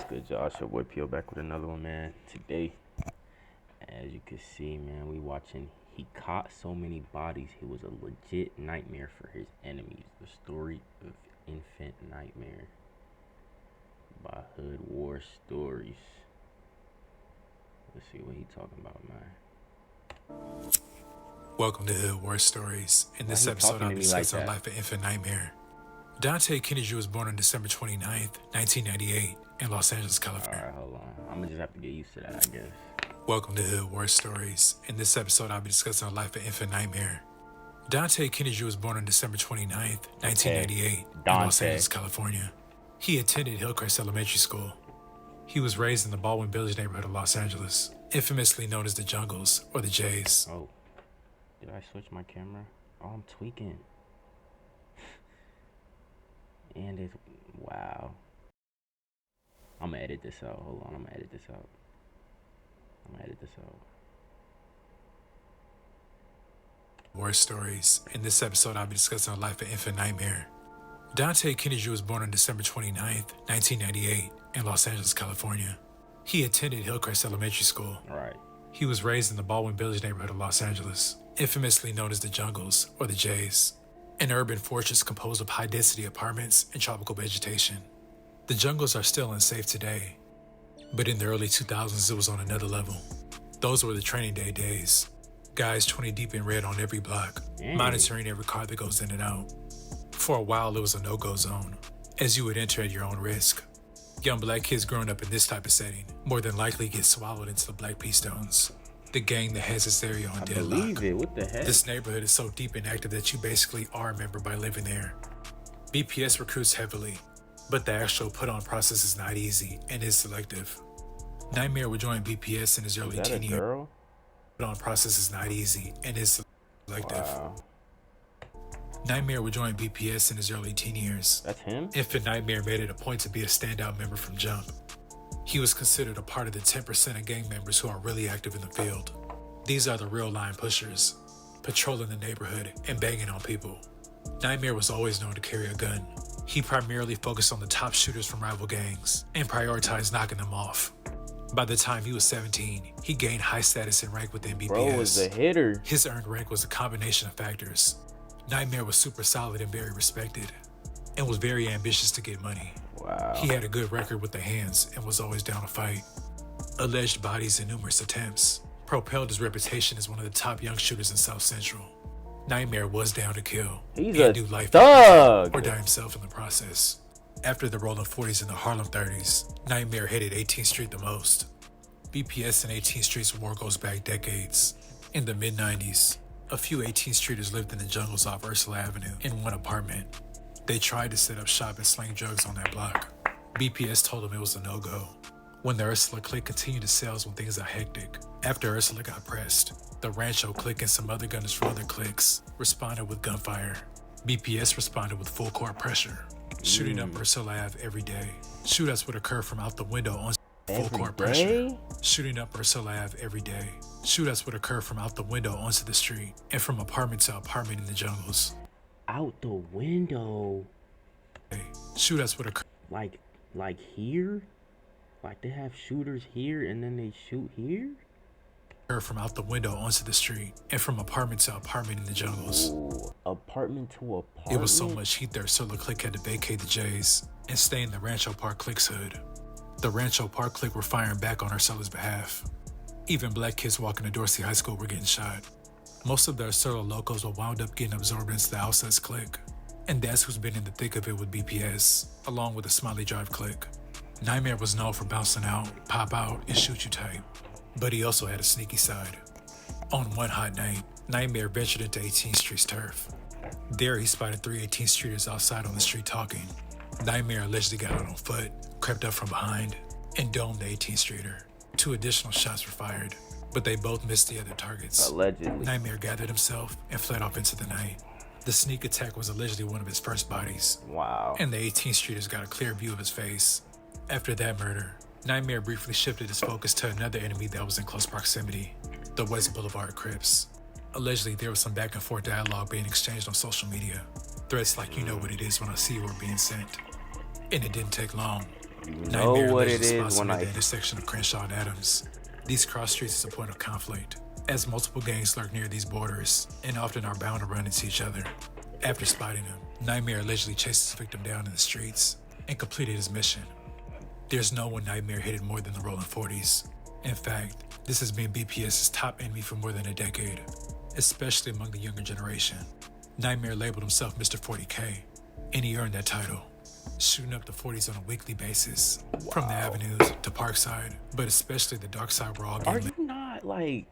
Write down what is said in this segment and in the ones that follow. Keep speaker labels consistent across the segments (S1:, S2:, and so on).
S1: What's good, y'all? It's your boy P.O. back with another one, man. Today, as you can see, man, we watching He Caught So Many Bodies. He was a legit nightmare for his enemies. The story of Infant Nightmare by Hood War Stories. Let's see what he talking about, man.
S2: Welcome to Hood War Stories. In this episode, I'll be discussing the life of Infant Nightmare. Dante Kennedy was born on December 29th, 1998, in Los Angeles, California.
S1: Alright, hold on. I'm gonna just have to get used to that, I guess.
S2: Welcome to Hood War Stories. In this episode, I'll be discussing the life of Infant Nightmare. Dante Kennedy was born on December 29th, 1998, in Los Angeles, California. He attended Hillcrest Elementary School. He was raised in the Baldwin Village neighborhood of Los Angeles, infamously known as the Jungles, or the Jays.
S1: Oh, did I switch my camera? Oh, I'm tweaking. And it's, wow. I'm gonna edit this out. Hold on, I'm gonna edit this out.
S2: War Stories. In this episode, I'll be discussing the life of Infant Nightmare. Dante Kennedy was born on December 29th, 1998, in Los Angeles, California. He attended Hillcrest Elementary School.
S1: Right.
S2: He was raised in the Baldwin Village neighborhood of Los Angeles, infamously known as the Jungles, or the Jays, an urban fortress composed of high-density apartments and tropical vegetation. The Jungles are still unsafe today, but in the early 2000s, it was on another level. Those were the training day days. Guys 20 deep in red on every block, monitoring every car that goes in and out. For a while, it was a no-go zone, as you would enter at your own risk. Young black kids growing up in this type of setting more than likely get swallowed into the Black Pea Stones, the gang that has its area on deadlock.
S1: Believe it. What the heck?
S2: This neighborhood is so deep and active that you basically are a member by living there. BPS recruits heavily, but the actual put-on process is not easy and is selective. Nightmare would join BPS in his early teen years. Put-on process is not easy and is selective.
S1: Wow.
S2: Nightmare would join BPS in his early teen years.
S1: That's him?
S2: Infant Nightmare made it a point to be a standout member from jump. He was considered a part of the 10% of gang members who are really active in the field. These are the real line pushers, patrolling the neighborhood and banging on people. Nightmare was always known to carry a gun. He primarily focused on the top shooters from rival gangs and prioritized knocking them off. By the time he was 17, he gained high status and rank within BPS.
S1: Bro was a hitter.
S2: His earned rank was a combination of factors. Nightmare was super solid and very respected, and was very ambitious to get money.
S1: Wow.
S2: He had a good record with the hands and was always down to fight. Alleged bodies and numerous attempts propelled his reputation as one of the top young shooters in South Central. Nightmare was down to kill.
S1: He's
S2: and
S1: a
S2: do life
S1: thug.
S2: or die himself in the process. After the rolling 40s and the Harlem 30s, Nightmare hated 18th Street the most. BPS and 18th Street's war goes back decades. In the mid-90s, a few 18th Streeters lived in the Jungles off Ursula Avenue in one apartment. They tried to set up shop and sling drugs on that block. BPS told them it was a no-go. When the Ursula clique continued to sales when things got hectic. After Ursula got pressed, the Rancho clique and some other gunners from other cliques responded with gunfire. BPS responded with full court pressure, shooting up Ursula Ave every day. Shootouts would occur from out the window on full court pressure. Shooting up Ursula Ave every day. Shootouts would occur from out the window onto the street and from apartment to apartment in the Jungles.
S1: Out the window?
S2: Shootouts would occur.
S1: Like here? Like they have shooters here and then they shoot here?
S2: From out the window onto the street and from apartment to apartment in the Jungles.
S1: Ooh, apartment to apartment?
S2: It was so much heat their Ursula clique had to vacate the Jays and stay in the Rancho Park clique's hood. The Rancho Park clique were firing back on Ursula's behalf. Even black kids walking to Dorsey High School were getting shot. Most of the Ursula locals were wound up getting absorbed into the Outsets clique, and that's who's been in the thick of it with BPS, along with the Smiley Drive clique. Nightmare was known for bouncing out, pop out, and shoot you type, but he also had a sneaky side. On one hot night, Nightmare ventured into 18th Street's turf. There he spotted 3 18th Streeters outside on the street talking. Nightmare allegedly got out on foot, crept up from behind, and domed the 18th Streeter. 2 additional shots were fired, but they both missed the other targets.
S1: Allegedly.
S2: Nightmare gathered himself and fled off into the night. The sneak attack was allegedly one of his first bodies.
S1: Wow.
S2: And the 18th Streeters got a clear view of his face. After that murder, Nightmare briefly shifted his focus to another enemy that was in close proximity, the West Boulevard Crips. Allegedly, there was some back and forth dialogue being exchanged on social media. Threats like "you know what it is when I see you" were being sent. And it didn't take long.
S1: You know
S2: Nightmare
S1: what
S2: lives
S1: it is
S2: responsible
S1: when
S2: at the
S1: I.
S2: intersection of Crenshaw and Adams. These cross streets is a point of conflict, as multiple gangs lurk near these borders and often are bound to run into each other. After spotting him, Nightmare allegedly chased his victim down in the streets and completed his mission. There's no one Nightmare hated more than the Rolling 40s. In fact, this has been BPS's top enemy for more than a decade, especially among the younger generation. Nightmare labeled himself Mr. 40K, and he earned that title, shooting up the 40s on a weekly basis, from the avenues to Parkside, but especially the dark side where all
S1: Are
S2: game
S1: you not like?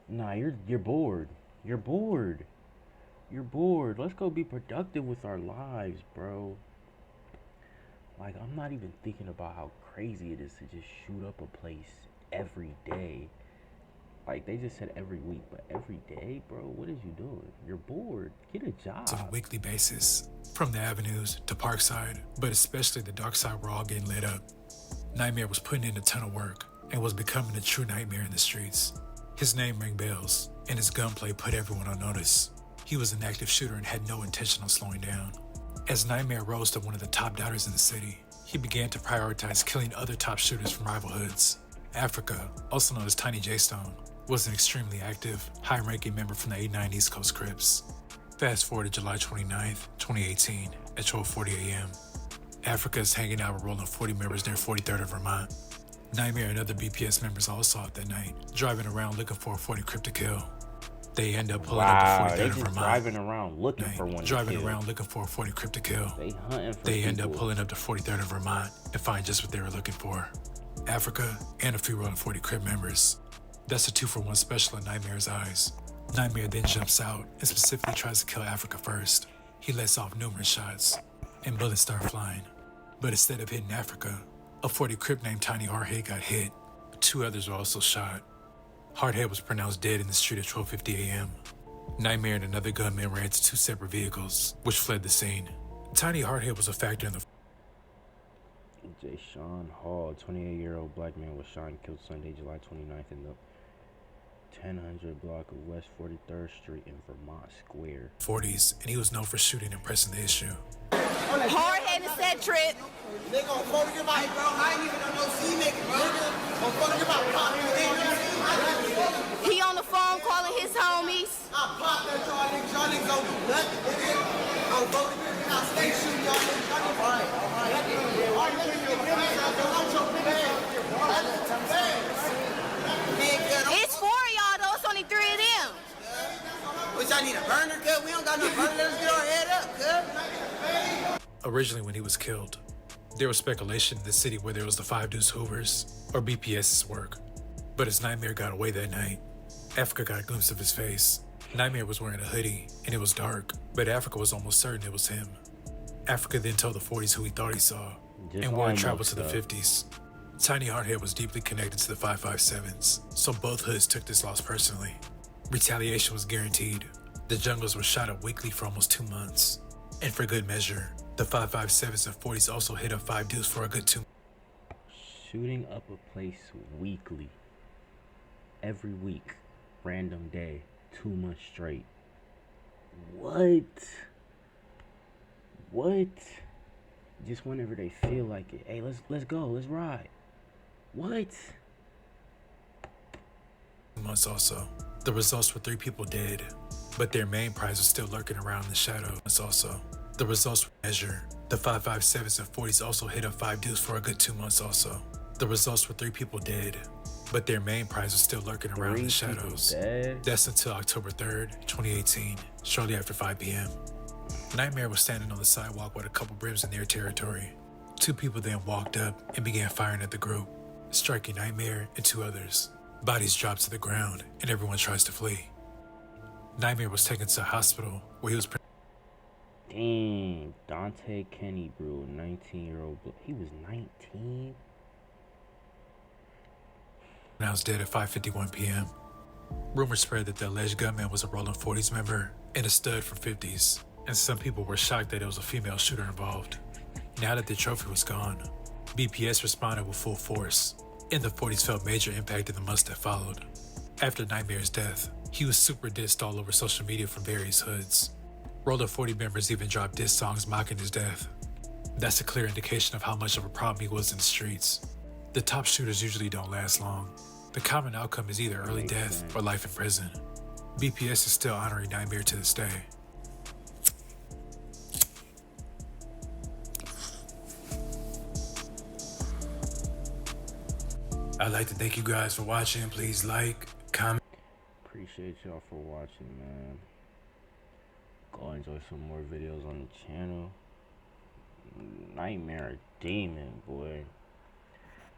S1: Nah, you're bored. You're bored. You're bored. Let's go be productive with our lives, bro. Like, I'm not even thinking about how crazy it is to just shoot up a place every day. Like, they just said every week, but every day, bro, what is you doing? You're bored. Get a job.
S2: on a weekly basis, from the avenues to Parkside, but especially the dark side where all getting lit up. Nightmare was putting in a ton of work and was becoming a true nightmare in the streets. His name rang bells, and his gunplay put everyone on notice. He was an active shooter and had no intention of slowing down. As Nightmare rose to one of the top doubters in the city, he began to prioritize killing other top shooters from rival hoods. Africa, also known as Tiny J Stone, was an extremely active, high-ranking member from the 89 East Coast Crips. Fast forward to July 29th, 2018, at 12:40 a.m. Africa is hanging out with Rolling 40 members near 43rd and Vermont. Nightmare and other BPS members all saw it that night, driving around looking for a 40 Crip to kill. They end up pulling up
S1: Wow,
S2: to
S1: they
S2: 43rd and
S1: just
S2: Vermont.
S1: driving around looking for one.
S2: Driving
S1: to kill.
S2: around looking for a 40 Crip to kill.
S1: They hunting for
S2: They end
S1: people.
S2: up pulling up to 43rd and Vermont and find just what they were looking for. Africa and a few Rolling 40 Crip members. That's a 2-for-1 special in Nightmare's eyes. Nightmare then jumps out and specifically tries to kill Africa first. He lets off numerous shots, and bullets start flying. But instead of hitting Africa, a 40 Crip named Tiny Hardhead got hit. 2 others were also shot. Hardhead was pronounced dead in the street at 12:50 a.m. Nightmare and another gunman ran to 2 separate vehicles, which fled the scene. Tiny Hardhead was a factor in the
S1: J. Sean Hall, 28-year-old black man, was shot and killed Sunday, July 29th in the 1000 block of West 43rd Street in Vermont Square.
S2: 40s, and he was known for shooting and pressing the issue.
S3: Hard-headed set trip.
S4: They gon' phone your body, bro. I ain't even on no C nigga, bro. Gon' phone your body, pop.
S3: He on the phone calling his homies.
S4: I pop that y'all niggas. Y'all niggas don't do nothing, nigga. I'm voting for you. I stay shooting y'all niggas. All right.
S3: It's 4 of y'all though. It's only 3 of them.
S4: Which I need a burner, cuz. We don't got no burner. Let's get our head up, cuz.
S2: Originally, when he was killed, there was speculation in the city whether it was the Five Deuce Hoovers or BPS's work. But as Nightmare got away that night, Africa got a glimpse of his face. Nightmare was wearing a hoodie, and it was dark, but Africa was almost certain it was him. Africa then told the 40s who he thought he saw,
S1: Just
S2: and word traveled to the
S1: almost,
S2: 50s. Tiny Hardhead was deeply connected to the 557s, so both hoods took this loss personally. Retaliation was guaranteed. The Jungles were shot up weekly for almost 2 months. And for good measure, the 557s and 40s also hit up 5 Deuce for a good 2 months.
S1: Shooting up a place weekly. Every week. Random day. 2 months straight. What? Just whenever they feel like it. Hey, let's go. Let's ride. What?
S2: Months also. The results were 3 people dead, but their main prize was still lurking around in the shadows. Also, the results were measured. The 557s and 40s also hit up 5 Deuce for a good 2 months. Also, the results were 3 people dead, but their main prize was still lurking around in the shadows.
S1: Dead?
S2: That's until October 3rd, 2018, shortly after 5 p.m. Nightmare was standing on the sidewalk with a couple brims in their territory. 2 people then walked up and began firing at the group, striking Nightmare and 2 others. Bodies dropped to the ground, and everyone tries to flee. Nightmare was taken to a hospital where he was
S1: Dang. Dante Kenny, bro. 19-year-old. He was 19?
S2: pronounced dead at 5:51 p.m. Rumors spread that the alleged gunman was a Rolling 40s member and a stud from 50s, and some people were shocked that it was a female shooter involved. Now that the trophy was gone, BPS responded with full force, and the 40s felt major impact in the months that followed. After Nightmare's death, he was super dissed all over social media from various hoods. Rolling 40 members even dropped diss songs mocking his death. That's a clear indication of how much of a problem he was in the streets. The top shooters usually don't last long. The common outcome is either early
S1: Makes
S2: death
S1: sense.
S2: or life in prison. BPS is still honoring Nitemare to this day. I'd like to thank you guys for watching. Please like, comment.
S1: Appreciate y'all for watching, man. Go enjoy some more videos on the channel. Nitemare demon, boy.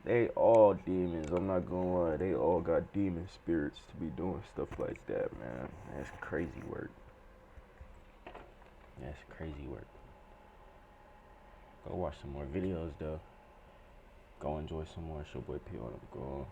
S1: They all demons, I'm not gonna lie. They all got demon spirits to be doing stuff like that, man. That's crazy work. That's crazy work. Go watch some more videos, though. Go enjoy some more. It's your boy P on. I'm going.